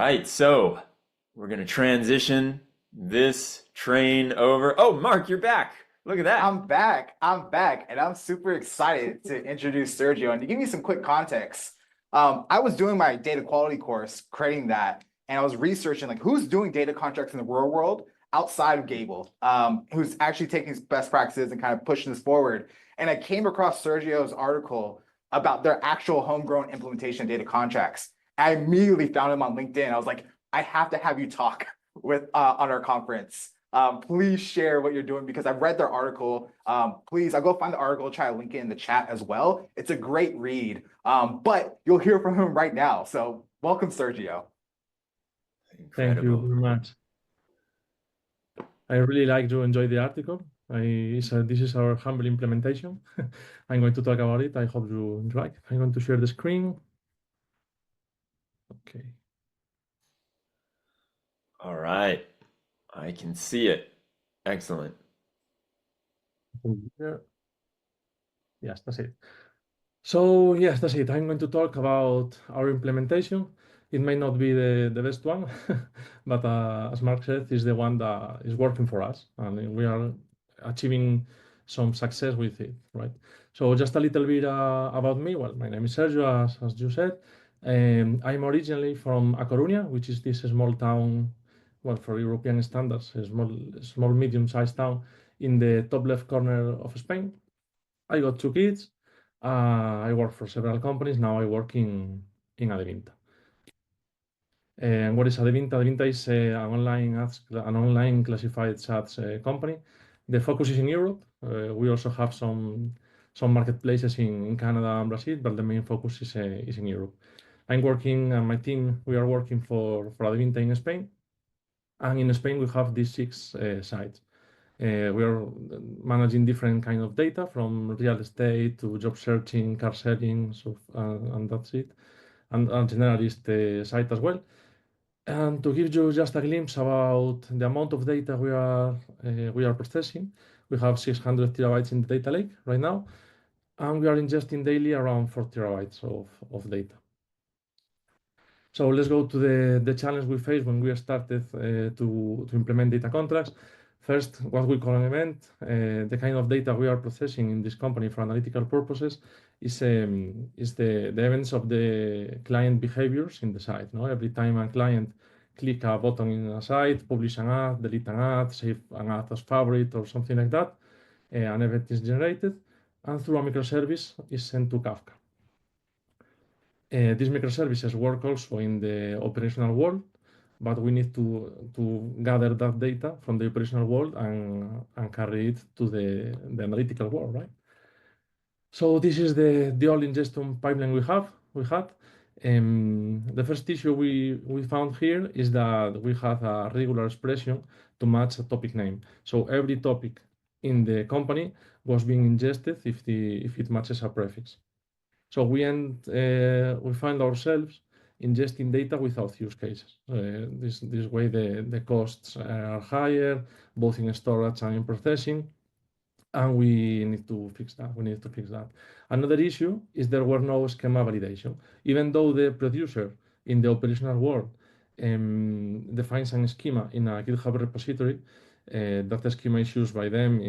right, so we're gonna transition this train over. Oh, Mark, you're back. Look at that. I'm back. I'm back, and I'm super excited to introduce Sergio. And to give you some quick context, I was doing my data quality course, creating that, and I was researching like who's doing data contracts in the real world outside of Gable, who's actually taking best practices and kind of pushing this forward. And I came across Sergio's article about their actual homegrown implementation of data contracts. I immediately found him on LinkedIn. I was like, I have to have you talk with on our conference. Please share what you're doing because I've read their article. Please, I'll go find the article, try to link it in the chat as well. It's a great read, but you'll hear from him right now. So welcome, Sergio. Thank you Incredible. very much. I really like to enjoy the article. This is our humble implementation. I'm going to talk about it. I hope you like. I'm going to share the screen. Okay. All right, I can see it. Excellent. Yes, that's it. So yes, that's it. I'm going to talk about our implementation. It may not be the best one, but as Mark said, it's the one that is working for us, and we are achieving some success with it, right? So just a little bit about me. Well, my name is Sergio, as you said. I'm originally from A Coruña, which is this small town, well, for European standards, a small medium-sized town in the top left corner of Spain. I got two kids. I work for several companies. Now I work in Adevinta. And what is Adevinta? Adevinta is an online classified ads company. The focus is in Europe. We also have some marketplaces in Canada and Brazil, but the main focus is in Europe. I'm working, and my team, we are working for Adevinta in Spain. And in Spain, we have these six sites. We are managing different kind of data from real estate to job searching, car selling, and that's it. And a generalist site as well. And to give you just a glimpse about the amount of data we are processing, we have 600 terabytes in the data lake right now, and we are ingesting daily around 4 terabytes of data. So let's go to the challenge we faced when we started to implement data contracts. First, what we call an event. The kind of data we are processing in this company for analytical purposes is the events of the client behaviors in the site. No? Every time a client click a button in a site, publish an ad, delete an ad, save an ad as favorite or something like that, an event is generated, and through a microservice is sent to Kafka. These microservices work also in the operational world, but we need to gather that data from the operational world and carry it to the analytical world, right? So this is the old ingestion pipeline we had. The first issue we found here is that we have a regular expression to match a topic name. So every topic in the company was being ingested if it matches a prefix. So we find ourselves ingesting data without use cases. This way the costs are higher, both in storage and in processing, and we need to fix that. Another issue is there were no schema validation. Even though the producer in the operational world defines an schema in a GitHub repository, that schema is used by them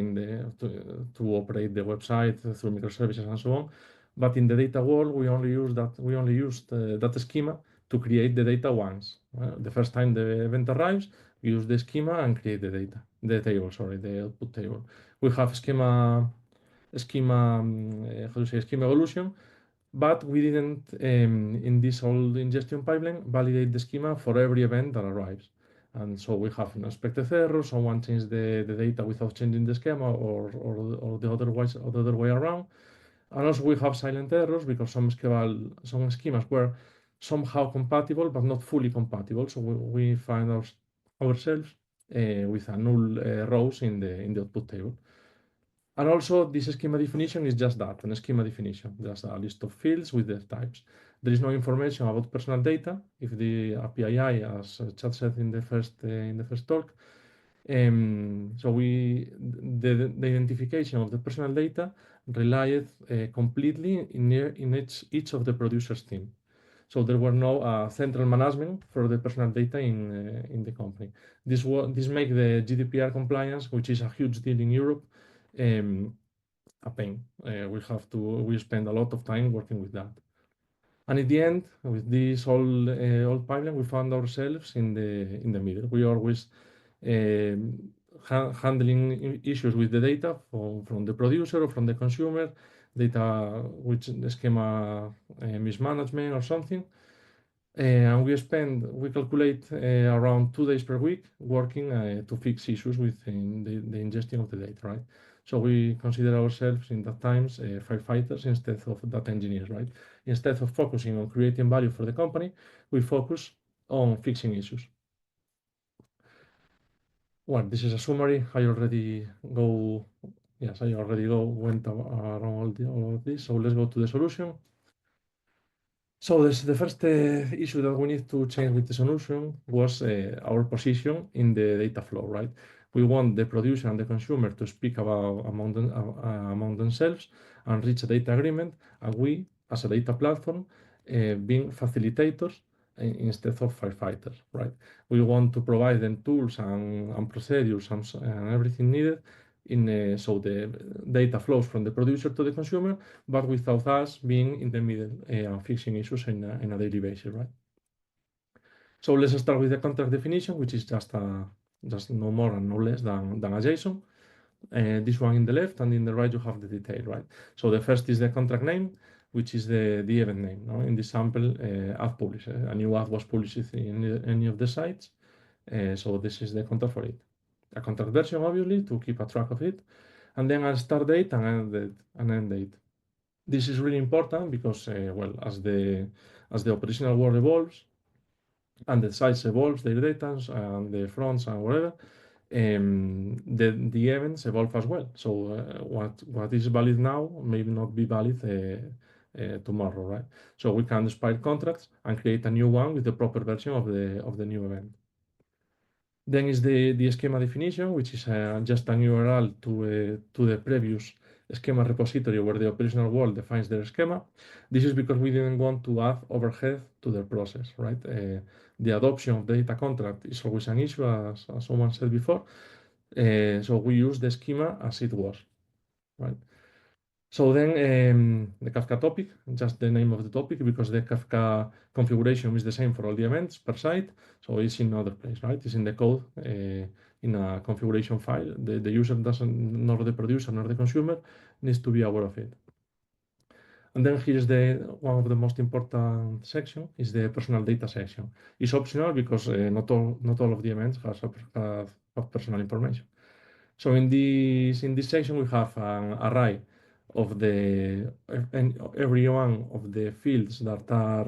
to operate the website through microservices and so on. But in the data world, we only used that schema to create the data once. The first time the event arrives, we use the schema and create the output table. We have schema evolution, but we didn't in this old ingestion pipeline validate the schema for every event that arrives. And so we have unexpected errors. Someone changed the data without changing the schema, or the other way around. And also we have silent errors because some schemas were somehow compatible but not fully compatible. So we find ourselves with a null rows in the output table. And also this schema definition is just that, a schema definition, just a list of fields with their types. There is no information about personal data. If the API, as Chad said in the first talk, so the identification of the personal data relied completely in each of the producer's team. So there were no central management for the personal data in the company. This make the GDPR compliance, which is a huge deal in Europe, a pain. We spend a lot of time working with that. And in the end, with this old pipeline, we found ourselves in the middle. We always handling issues with the data from the producer or from the consumer, data which schema mismanagement or something. And we calculate around 2 days per week working to fix issues within the ingestion of the data, right? So we consider ourselves in that times firefighters instead of data engineers, right? Instead of focusing on creating value for the company, we focus on fixing issues. Well, this is a summary. I already went around all of this. So let's go to the solution. So the first issue that we need to change with the solution was our position in the data flow, right? We want the producer and the consumer to speak about among themselves and reach a data agreement, and we, as a data platform, being facilitators instead of firefighters, right? We want to provide them tools and procedures and everything needed so the data flows from the producer to the consumer, but without us being in the middle and fixing issues in a daily basis, right? So let's start with the contract definition, which is just no more and no less than a JSON. This one in the left, and in the right you have the detail, right? So the first is the contract name, which is the event name. No? In this sample, ad published. A new ad was published in any of the sites. So this is the contract for it. A contract version, obviously, to keep a track of it, and then a start date and an end date. This is really important because, well, as the operational world evolves and the sites evolves, their data and the fronts and whatever, the events evolve as well. So what is valid now may not be valid tomorrow, right? So we can expire contracts and create a new one with the proper version of the new event. Then is the schema definition, which is just an URL to the previous schema repository where the operational world defines their schema. This is because we didn't want to add overhead to the process, right? The adoption of the data contract is always an issue, as someone said before. So we use the schema as it was, right? So then the Kafka topic, just the name of the topic, because the Kafka configuration is the same for all the events per site. So it's in another place, right? It's in the code in a configuration file. The user doesn't, nor the producer, nor the consumer needs to be aware of it. And then here's one of the most important section is the personal data section. It's optional because not all of the events have personal information. So in this section we have an array of every one of the fields that are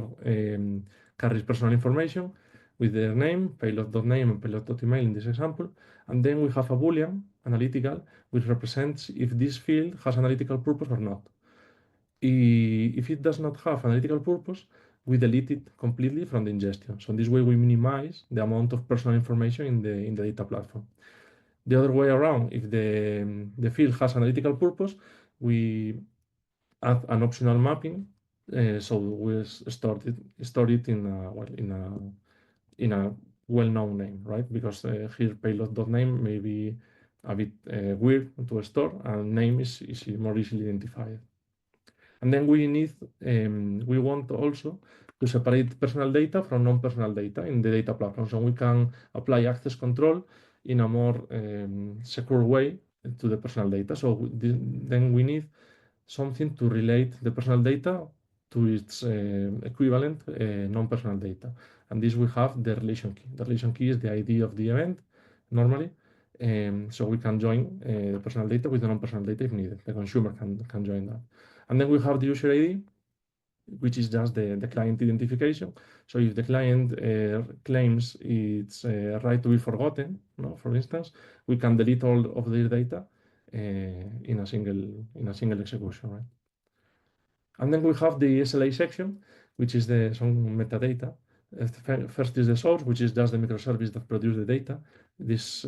carries personal information with their name, payload.name and payload.email in this example. And then we have a Boolean analytical, which represents if this field has analytical purpose or not. If it does not have analytical purpose, we delete it completely from the ingestion. So in this way we minimize the amount of personal information in the data platform. The other way around, if the field has analytical purpose, we add an optional mapping. So we store it in a well-known name, right? Because here payload.name may be a bit weird to store, and name is more easily identified. And then we want also to separate personal data from non-personal data in the data platform, so we can apply access control in a more secure way to the personal data. So then we need something to relate the personal data to its equivalent non-personal data. And this we have the relation key. The relation key is the ID of the event normally. So we can join the personal data with the non-personal data if needed. The consumer can join that. And then we have the user ID, which is just the client identification. So if the client claims its right to be forgotten, no, for instance, we can delete all of their data in a single execution, right? And then we have the SLA section, which is some metadata. First is the source, which is just the microservice that produces the data. This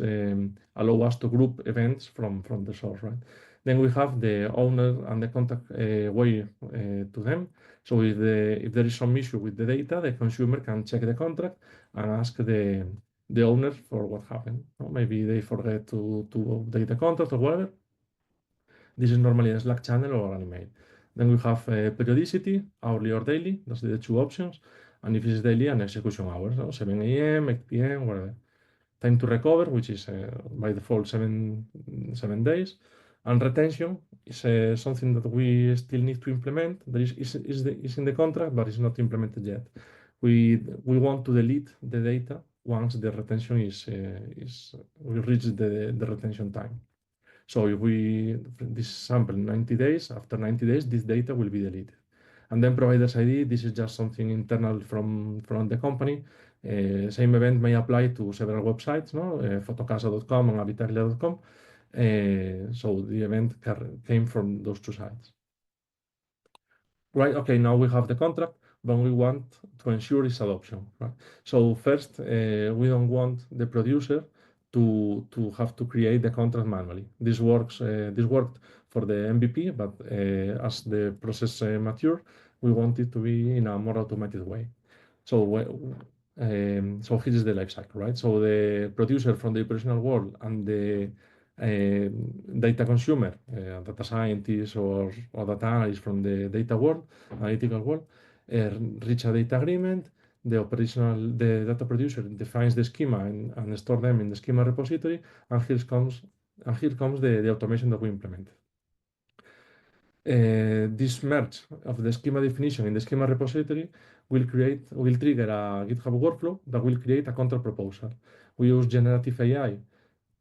allows us to group events from the source, right? Then we have the owner and the contact way to them. So if there is some issue with the data, the consumer can check the contract and ask the owner for what happened. Or maybe they forget to update the contract or whatever. This is normally a Slack channel or an email. Then we have periodicity, hourly or daily. That's the two options. And if it's daily, and execution hours, no? 7 a.m., 8 p.m., whatever. Time to recover, which is by default 7 days. And retention is something that we still need to implement. That is in the contract, but it's not implemented yet. We want to delete the data once the retention we reach the retention time. So if this sample 90 days, after 90 days, this data will be deleted. And then provider's ID, this is just something internal from the company. Same event may apply to several websites, no? Fotocasa.com and Habitaclia.com. So the event came from those two sites. Right, okay, now we have the contract, but we want to ensure its adoption, right? So first, we don't want the producer to have to create the contract manually. This worked for the MVP, but as the process matured, we want it to be in a more automated way. So here is the life cycle, right? So the producer from the operational world and the data consumer, data scientist or data analyst from the data world, analytical world, reach a data agreement. The data producer defines the schema and store them in the schema repository, and here comes the automation that we implemented. This merge of the schema definition in the schema repository will trigger a GitHub workflow that will create a contract proposal. We use generative AI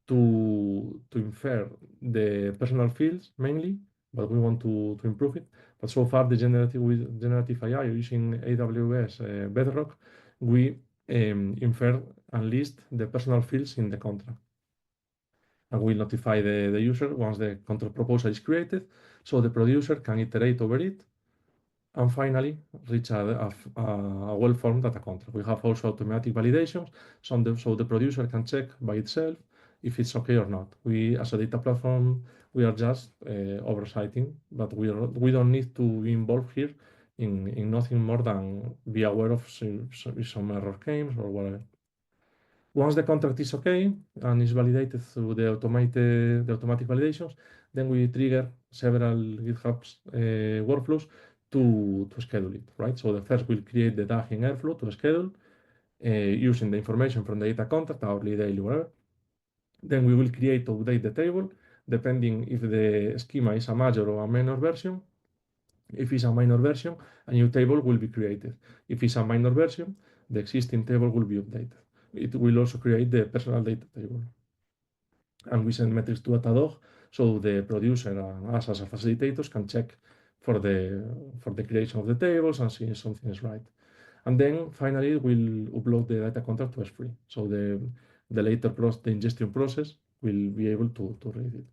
to infer the personal fields mainly, but we want to improve it. But so far, with generative AI using AWS Bedrock, we infer and list the personal fields in the contract. And we'll notify the user once the contract proposal is created, so the producer can iterate over it and finally reach a well-formed data contract. We have also automatic validations, so the producer can check by itself if it's okay or not. We, as a data platform, we are just oversighting, but we don't need to be involved here in nothing more than be aware of some error came or whatever. Once the contract is okay and is validated through the automatic validations, then we trigger several GitHub's workflows to schedule it, right? So the first will create the DAG in Airflow to schedule using the information from the data contract, hourly, daily, whatever. Then we will create or update the table, depending if the schema is a major or a minor version. If it's a minor version, a new table will be created. If it's a minor version, the existing table will be updated. It will also create the personal data table. And we send metrics to Datadog, so the producer and us as a facilitators can check for the creation of the tables and see if something is right. And then finally, we'll upload the data contract to S3. So the later the ingestion process will be able to read it.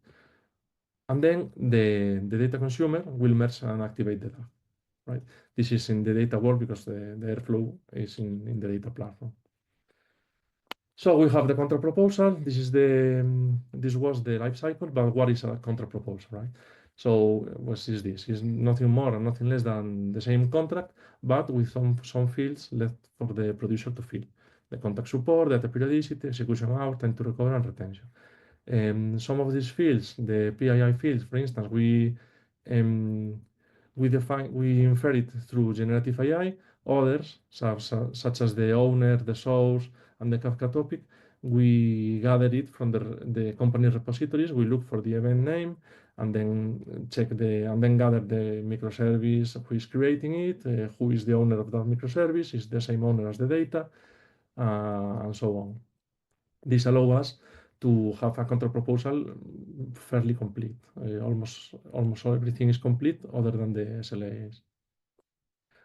And then the data consumer will merge and activate the DAG, right? This is in the data world because the Airflow is in the data platform. So we have the contract proposal. This was the life cycle, but what is a contract proposal, right? So what is this? It's nothing more and nothing less than the same contract, but with some fields left for the producer to fill. The contract support, data periodicity, execution hour, time to recover, and retention. Some of these fields, the PII fields, for instance, we infer it through generative AI. Others, such as the owner, the source, and the Kafka topic, we gather it from the company repositories. We look for the event name and then gather the microservice who is creating it, who is the owner of that microservice, is the same owner as the data, and so on. This allows us to have a contract proposal fairly complete. Almost everything is complete other than the SLAs.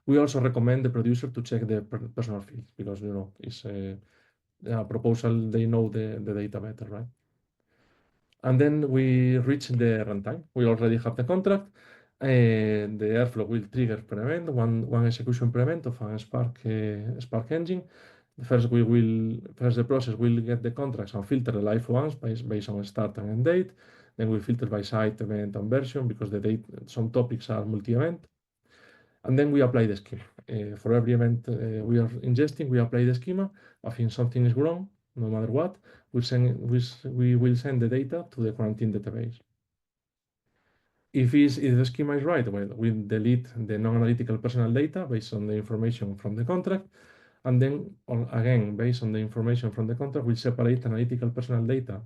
We also recommend the producer to check the personal fields because it's a proposal, they know the data better, right? And then we reach the runtime. We already have the contract. The Airflow will trigger per event, one execution per event of a Spark engine. First, the process will get the contracts and filter the live ones based on start and end date. Then we filter by site, event, and version because some topics are multi-event. And then we apply the schema. For every event we are ingesting, we apply the schema. I think something is wrong, no matter what, we will send the data to the quarantine database. If the schema is right, well, we delete the non-analytical personal data based on the information from the contract. And then, again, based on the information from the contract, we separate analytical personal data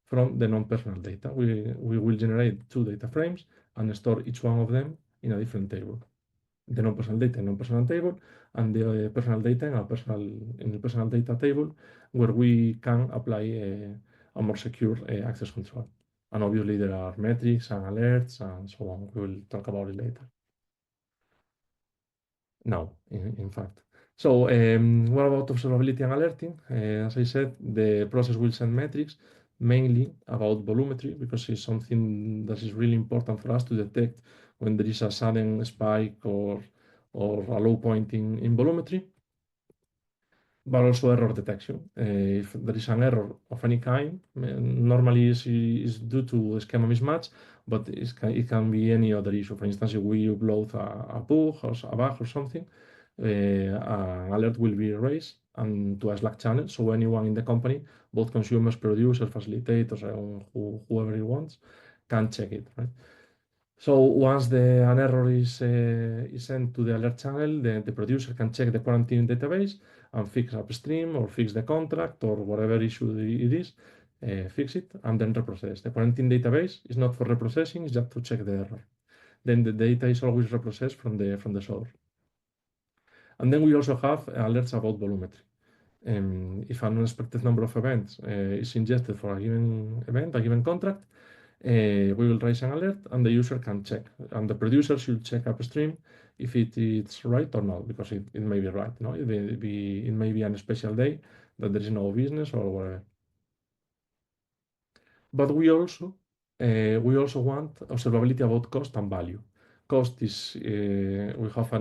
from the non-personal data. We will generate two data frames and store each one of them in a different table. The non-personal data in non-personal table, and the personal data in the personal data table, where we can apply a more secure access control. And obviously, there are metrics and alerts and so on. We will talk about it later. Now, in fact. So, what about observability and alerting? As I said, the process will send metrics mainly about volumetry because it's something that is really important for us to detect when there is a sudden spike or a low point in volumetry, but also error detection. If there is an error of any kind, normally is due to schema mismatch, but it can be any other issue. For instance, if we upload a bug or something, an alert will be raised and to a Slack channel. So anyone in the company, both consumers, producers, facilitators, whoever he wants, can check it, right? So once an error is sent to the alert channel, the producer can check the quarantine database and fix upstream or fix the contract or whatever issue it is, fix it and then reprocess. The quarantine database is not for reprocessing, it's just to check the error. Then the data is always reprocessed from the source. And then we also have alerts about volumetry. If an unexpected number of events is ingested for a given event, a given contract, we will raise an alert and the user can check. And the producer should check upstream if it's right or not, because it may be right. No? It may be on a special day that there is no business or whatever. But we also want observability about cost and value. Cost is we have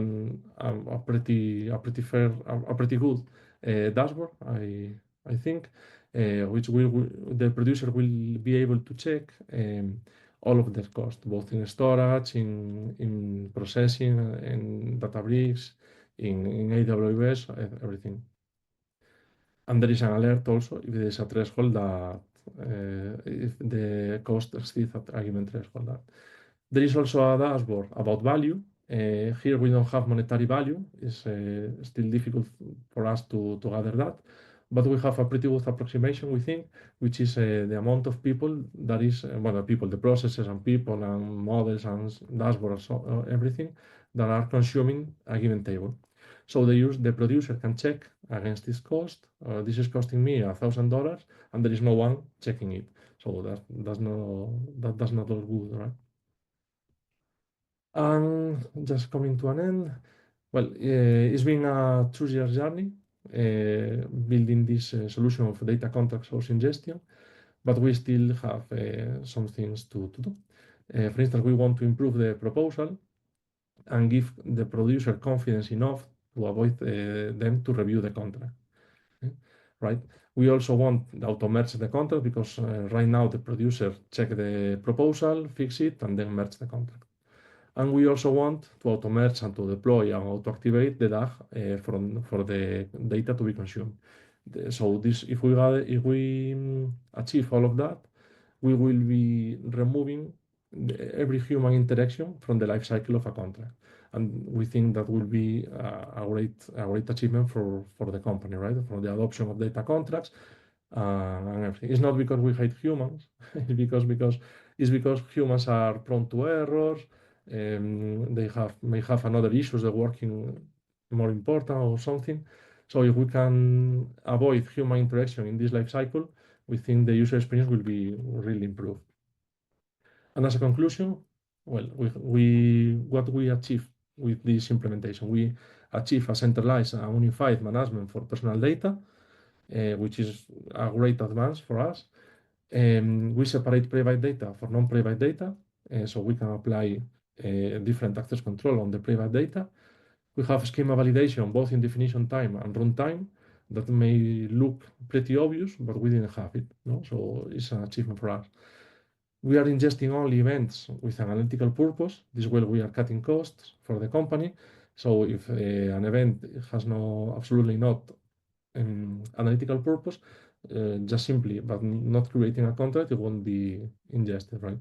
a pretty good dashboard, I think, which the producer will be able to check all of the cost, both in storage, in processing, in Databricks, in AWS, everything. And there is an alert also if there is a threshold that if the cost exceeds a given threshold. There is also a dashboard about value. Here we don't have monetary value. It's still difficult for us to gather that. But we have a pretty good approximation, we think, which is the amount of people that is, the processes and people and models and dashboards, everything that are consuming a given table. So the producer can check against this cost. This is costing me $1,000, and there is no one checking it. So that does not look good, right? And just coming to an end, well, it's been a 2-year journey building this solution of data contract source ingestion, but we still have some things to do. For instance, we want to improve the proposal and give the producer confidence enough to avoid them to review the contract. Right? We also want to auto-merge the contract because right now the producer check the proposal, fix it, and then merge the contract. And we also want to auto-merge and to deploy and auto-activate the DAG for the data to be consumed. So if we achieve all of that, we will be removing every human interaction from the life cycle of a contract. And we think that will be a great achievement for the company, right? For the adoption of data contracts and everything. It's not because we hate humans, it's because humans are prone to errors. They may have another issues that working more important or something. So if we can avoid human interaction in this life cycle, we think the user experience will be really improved. And as a conclusion, well, what we achieve with this implementation, we achieve a centralized and unified management for personal data, which is a great advance for us. We separate private data for non-private data, so we can apply different access control on the private data. We have schema validation both in definition time and runtime that may look pretty obvious, but we didn't have it. No? So it's an achievement for us. We are ingesting only events with an analytical purpose. This way we are cutting costs for the company. So if an event has no absolutely not analytical purpose, just simply but not creating a contract, it won't be ingested, right?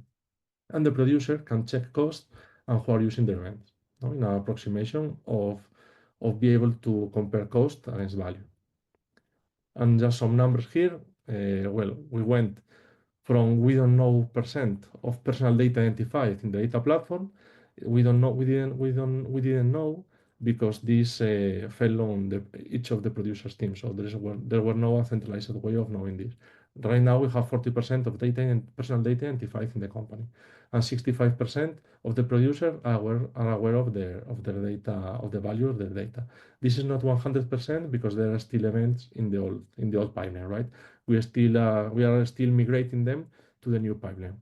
And the producer can check cost and who are using the events, no? In an approximation of be able to compare cost against value. And just some numbers here. Well, we went from we don't know percent of personal data identified in the data platform. We didn't know because this fell on each of the producers' team. So there were no centralized way of knowing this. Right now we have 40% of data and personal data identified in the company, and 65% of the producers are aware of their data, of the value of their data. This is not 100% because there are still events in the old pipeline, right? We are still migrating them to the new pipeline.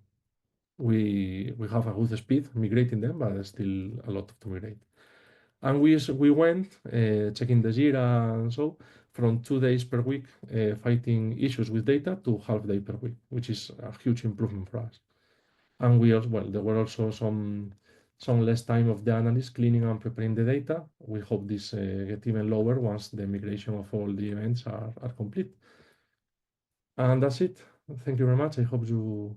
We have a good speed migrating them, but there's still a lot to migrate. And we went checking the Jira and so from 2 days per week fighting issues with data to half day per week, which is a huge improvement for us. And there were also some less time of the analyst cleaning and preparing the data. We hope this get even lower once the migration of all the events are complete. And that's it. Thank you very much. I hope you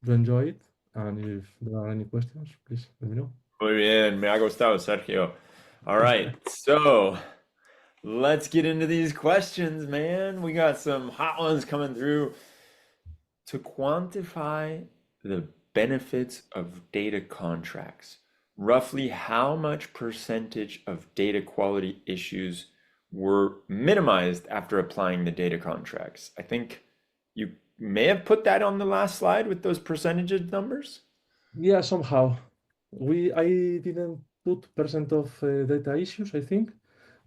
enjoy it. And if there are any questions, please let me know. Muy bien, me ha gustado, Sergio. All right, so let's get into these questions, man. We got some hot ones coming through. To quantify the benefits of data contracts, roughly how much percentage of data quality issues were minimized after applying the data contracts? I think you may have put that on the last slide with those percentage numbers. Yeah, somehow. I didn't put percent of data issues, I think,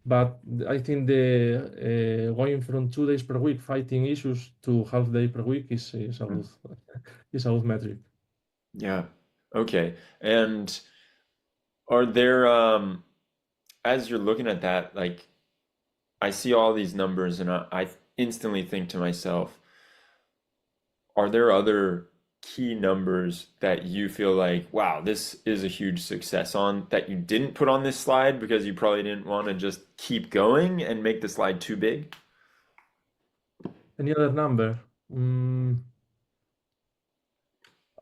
but I think the going from 2 days per week fighting issues to half day per week is a good is a good metric. Yeah. Okay. And are there, as you're looking at that, like I see all these numbers and I instantly think to myself, are there other key numbers that you feel like, wow, this is a huge success on that you didn't put on this slide because you probably didn't want to just keep going and make the slide too big? Any other number?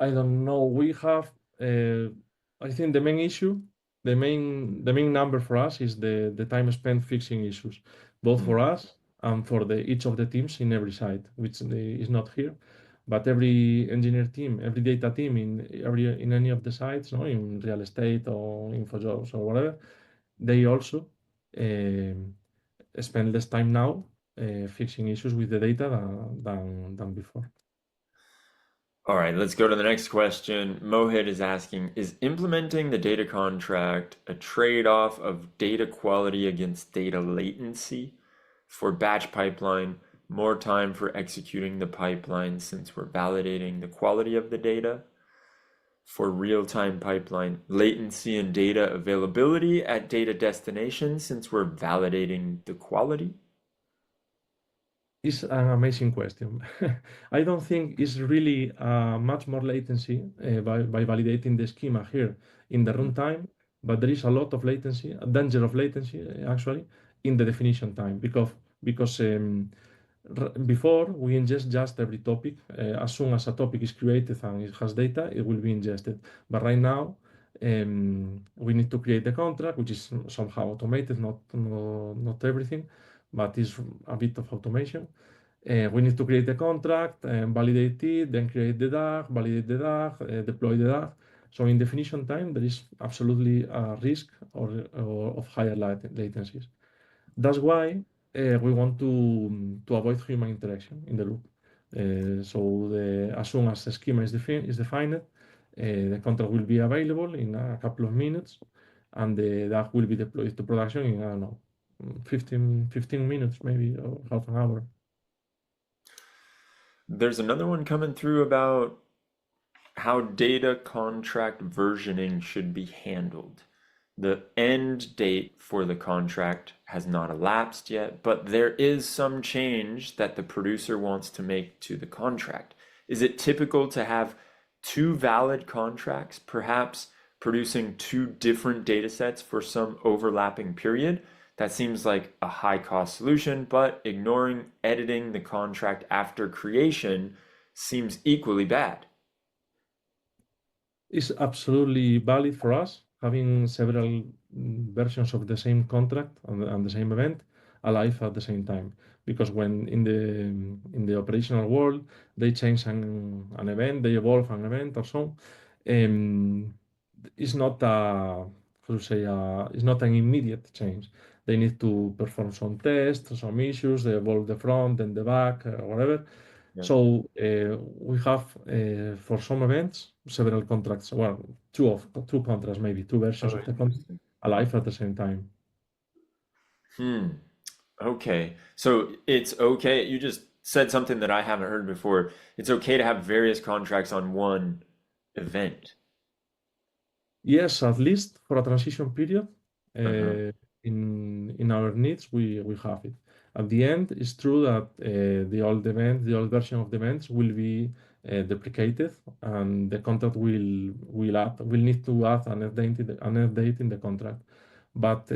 I don't know. We have, I think the main issue, the main number for us is the time spent fixing issues, both for us and for each of the teams in every site, which is not here. But every engineer team, every data team in any of the sites, no, in real estate or InfoJobs or whatever, they also spend less time now fixing issues with the data than before. All right, let's go to the next question. Mohit is asking, is implementing the data contract a trade-off of data quality against data latency? For batch pipeline, more time for executing the pipeline since we're validating the quality of the data. For real-time pipeline, latency and data availability at data destination since we're validating the quality. It's an amazing question. I don't think it's really much more latency by validating the schema here in the runtime, but there is a lot of latency, a danger of latency actually, in the definition time because before we ingest just every topic. As soon as a topic is created and it has data, it will be ingested. But right now, we need to create the contract, which is somehow automated, not everything, but is a bit of automation. We need to create the contract and validate it, then create the DAG, validate the DAG, deploy the DAG. So in definition time, there is absolutely a risk or of higher latencies. That's why we want to avoid human interaction in the loop. As soon as the schema is defined, the contract will be available in a couple of minutes, and the DAG will be deployed to production in, I don't know, 15 minutes, maybe, or half an hour. There's another one coming through about how data contract versioning should be handled. The end date for the contract has not elapsed yet, but there is some change that the producer wants to make to the contract. Is it typical to have two valid contracts, perhaps producing two different data sets for some overlapping period. That seems like a high cost solution, but ignoring editing the contract after creation seems equally bad. Is absolutely valid for us, having several versions of the same contract and the same event alive at the same time. Because when in the operational world they change an event, they evolve an event or so, um, it's not a how to say it's not an immediate change. They need to perform some tests, some issues, they evolve the front and the back, whatever. Yeah. So we have for some events several contracts, well, two contracts, maybe two versions Oh, of the contract interesting. alive at the same time. Hmm. Okay. So it's okay. You just said something that I haven't heard before. It's okay to have various contracts on one event. Yes, at least for a transition period, Uh-huh. in our needs, we have it. At the end, it's true that the old version of the events will be deprecated, and the contract will need to add an update in the contract. But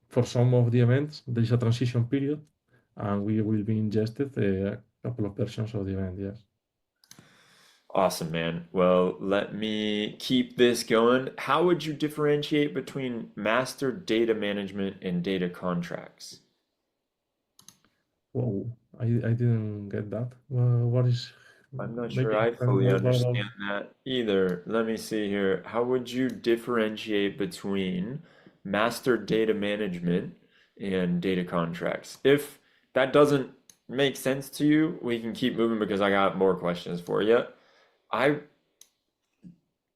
for some of the events, there is a transition period, and we will be ingested a couple of versions of the event. Yes. Awesome, man. Well, let me keep this going. How would you differentiate between master data management and data contracts? Whoa, I didn't get that. What is I'm not sure maybe I explain fully more about? understand that either. Let me see here. How would you differentiate between master data management and data contracts? If that doesn't make sense to you, we can keep moving because I got more questions for you. I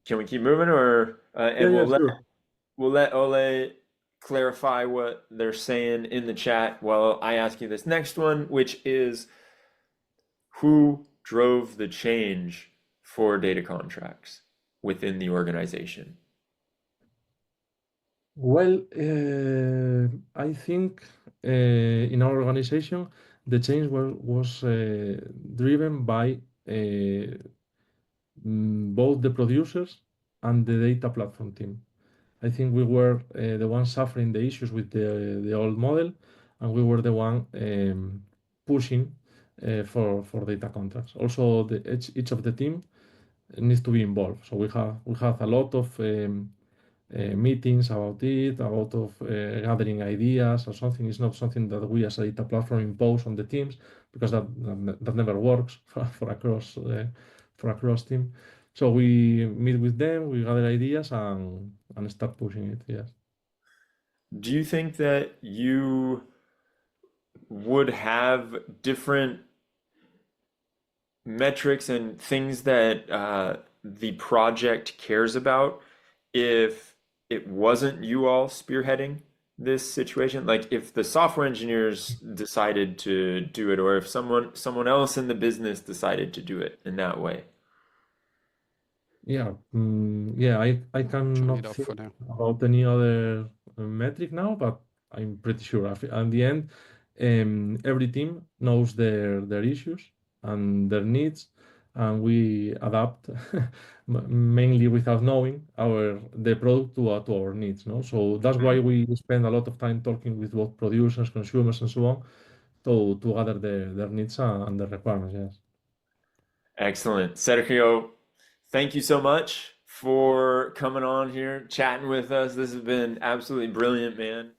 can we keep moving or Yeah, and yeah, sure. we'll let Ole clarify what they're saying in the chat while I ask you this next one, which is who drove the change for data contracts within the organization? Well, I think in our organization, the change was driven by both the producers and the data platform team. I think we were the ones suffering the issues with the old model, and we were the one pushing for data contracts. Also, each of the team needs to be involved. So we have a lot of meetings about it, a lot of gathering ideas or something. It's not something that we as a data platform impose on the teams because that never works for across team. So we meet with them, we gather ideas and start pushing it. Yes. Do you think that you would have different metrics and things that the project cares about if it wasn't you all spearheading this situation? Like if the software engineers decided to do it, or if someone else in the business decided to do it in that way. Yeah, yeah, I Turn cannot it off think for now. about any other metric now, but I'm pretty sure. At the end, every team knows their issues and their needs, and we adapt mainly without knowing the product to our needs. No, so that's why Mm. we spend a lot of time talking with both producers, consumers, and so on to gather their needs and their requirements. Yes. Excellent. Sergio, thank you so much for coming on here, chatting with us. This has been absolutely brilliant, man.